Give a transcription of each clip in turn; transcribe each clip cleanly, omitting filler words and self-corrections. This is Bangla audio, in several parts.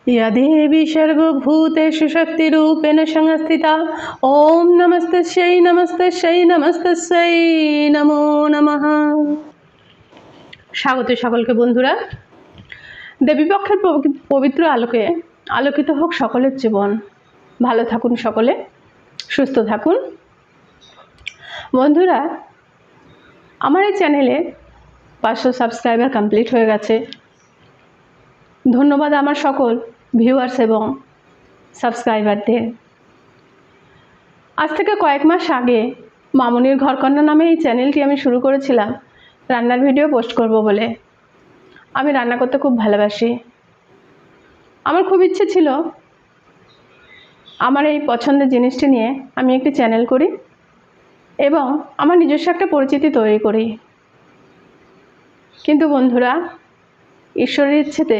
या देवी सर्वभूतेषु शक्तिरूपेण संस्थिता। ओम नमस्तस्यै नमस्तस्यै नमस्तस्यै नमो नमः। স্বাগত সকলকে বন্ধুরা। দেবীপক্ষের পবিত্র আলোকে আলোকিত হোক সকলের জীবন। ভালো থাকুন সকলে, সুস্থ থাকুন। বন্ধুরা, আমার এই চ্যানেলে 500 সাবস্ক্রাইবার কমপ্লিট হয়ে গেছে। ধন্যবাদ আমার সকল ভিউয়ার্স এবং সাবস্ক্রাইবারদের। আজ থেকে কয়েক মাস আগে মামনির ঘরকন্যা নামে এই চ্যানেলটি আমি শুরু করেছিলাম রান্নার ভিডিও পোস্ট করব বলে। আমি রান্না করতে খুব ভালোবাসি। আমার খুব ইচ্ছে ছিল আমার এই পছন্দের জিনিসটি নিয়ে আমি একটি চ্যানেল করি এবং আমার নিজস্ব একটা পরিচিতি তৈরি করি। কিন্তু বন্ধুরা, ঈশ্বরের ইচ্ছেতে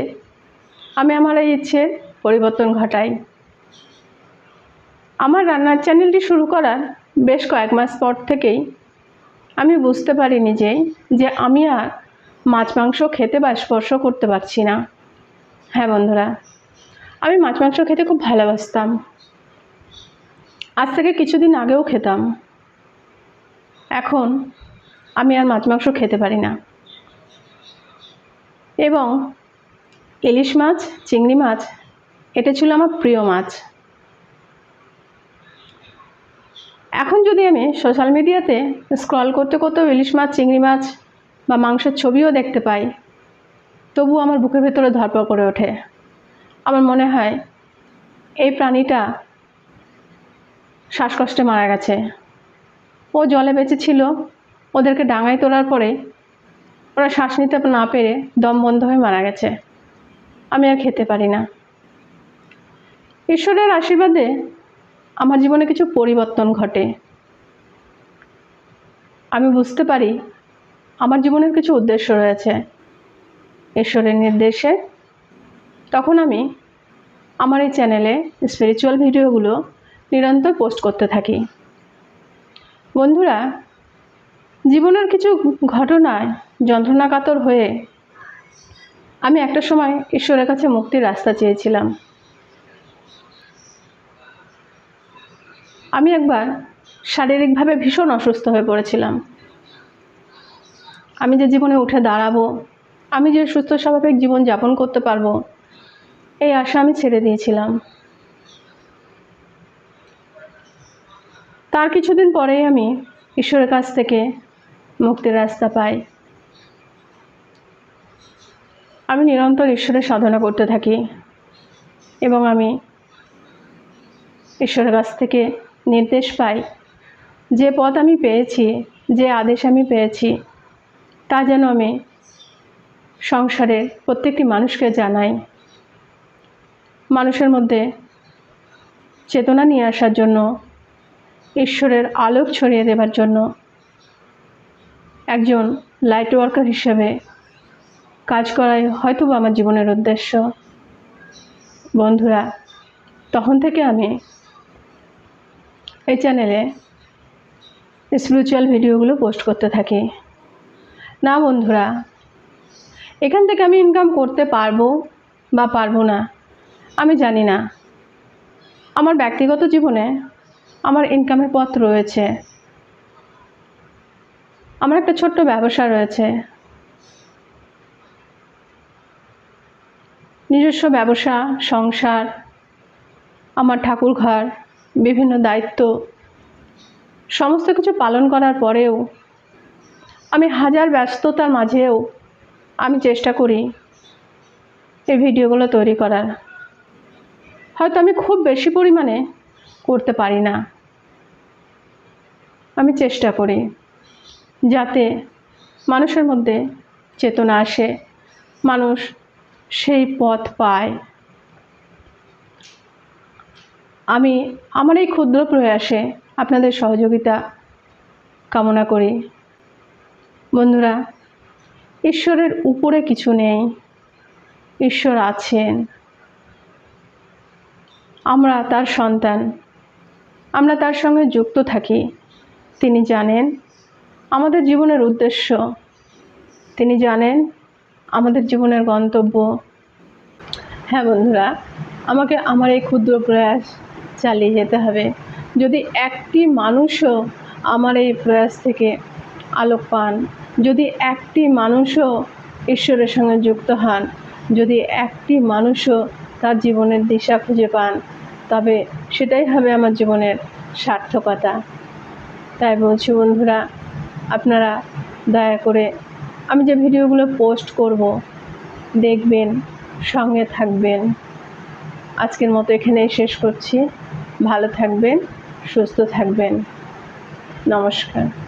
আমি আমার এই ইচ্ছের পরিবর্তন ঘটাই। আমার রান্নার চ্যানেলটি শুরু করার বেশ কয়েক মাস পর থেকেই আমি বুঝতে পারি নিজেই যে আমি আর মাছ মাংস খেতে বা স্পর্শ করতে পারছি না। হ্যাঁ বন্ধুরা, আমি মাছ মাংস খেতে খুব ভালোবাসতাম। আজ থেকে কিছুদিন আগেও খেতাম। এখন আমি আর মাছ মাংস খেতে পারি না। এবং ইলিশ মাছ, চিংড়ি মাছ, এটা ছিল আমার প্রিয় মাছ। এখন যদি আমি সোশ্যাল মিডিয়াতে স্ক্রল করতে করতেও ইলিশ মাছ, চিংড়ি মাছ বা মাংসের ছবিও দেখতে পাই, তবু আমার বুকের ভেতরে ধড়ফড় করে ওঠে। আমার মনে হয় এই প্রাণীটা শ্বাসকষ্টে মারা গেছে। ও জলে বেঁচে ছিল, ওদেরকে ডাঙায় তোলার পরে ওরা শ্বাস নিতে না পেরে দম বন্ধ হয়ে মারা গেছে। আমি আর খেতে পারি না। ঈশ্বরের আশীর্বাদে আমার জীবনে কিছু পরিবর্তন ঘটে। আমি বুঝতে পারি আমার জীবনের কিছু উদ্দেশ্য রয়েছে ঈশ্বরের নির্দেশে। তখন আমি আমার এই চ্যানেলে স্পিরিচুয়াল ভিডিওগুলো নিরন্তর পোস্ট করতে থাকি। বন্ধুরা, জীবনের কিছু ঘটনায় যন্ত্রণাকাতর হয়ে আমি একটা সময় ঈশ্বরের কাছে মুক্তির রাস্তা চেয়েছিলাম। আমি একবার শারীরিকভাবে ভীষণ অসুস্থ হয়ে পড়েছিলাম। আমি যে জীবনে উঠে দাঁড়াবো, আমি যে সুস্থ স্বাভাবিক জীবন যাপন করতে পারবো, এই আশা আমি ছেড়ে দিয়েছিলাম। তার কিছুদিন পরেই আমি ঈশ্বরের কাছ থেকে মুক্তির রাস্তা পাই। আমি নিরন্তর ঈশ্বরের সাধনা করতে থাকি এবং আমি ঈশ্বরের কাছ থেকে নির্দেশ পাই যে পথ আমি পেয়েছি, যে আদেশ আমি পেয়েছি, তা যেন আমি সংসারের প্রত্যেকটি মানুষকে জানাই। মানুষের মধ্যে চেতনা নিয়ে আসার জন্য, ঈশ্বরের আলোক ছড়িয়ে দেবার জন্য একজন লাইট ওয়ার্কার হিসেবে কাজ করাই হয়তো আমার জীবনের উদ্দেশ্য। বন্ধুরা, তখন থেকে আমি এই চ্যানেলে স্পিরিচুয়াল ভিডিওগুলো পোস্ট করতে থাকি। না বন্ধুরা, এখান থেকে আমি ইনকাম করতে পারবো বা পারবো না আমি জানি না। আমার ব্যক্তিগত জীবনে আমার ইনকামের পথ রয়েছে। আমার একটা ছোট্ট ব্যবসা রয়েছে, নিজস্ব ব্যবসা, সংসার, আমার ঠাকুর ঘর, বিভিন্ন দায়িত্ব, সমস্ত কিছু পালন করার পরেও আমি হাজার ব্যস্ততার মাঝেও আমি চেষ্টা করি এই ভিডিওগুলো তৈরি করার। হয়তো আমি খুব বেশি পরিমাণে করতে পারি না, আমি চেষ্টা করি যাতে মানুষের মধ্যে চেতনা আসে, মানুষ সেই পথ পায়। আমি আমার এই ক্ষুদ্র প্রয়াসে আপনাদের সহযোগিতা কামনা করি। বন্ধুরা, ঈশ্বরের উপরে কিছু নেই, ঈশ্বর আছেন। আমরা তার সন্তান, আমরা তার সঙ্গে যুক্ত থাকি। তিনি জানেন আমাদের জীবনের উদ্দেশ্য, তিনি জানেন আমাদের জীবনের গন্তব্য। হ্যাঁ বন্ধুরা, আমাকে আমার এই ক্ষুদ্র প্রয়াস চালিয়ে যেতে হবে। যদি একটি মানুষও আমার এই প্রয়াস থেকে আলোক পান, যদি একটি মানুষও ঈশ্বরের সঙ্গে যুক্ত হন, যদি একটি মানুষও তার জীবনের দিশা খুঁজে পান, তবে সেটাই হবে আমার জীবনের সার্থকতা। তাই বলছি বন্ধুরা, আপনারা দয়া করে আমি যে ভিডিওগুলো পোস্ট করব দেখবেন, সঙ্গে থাকবেন। আজকের মতো এখানেই শেষ করছি। ভালো থাকবেন, সুস্থ থাকবেন। নমস্কার।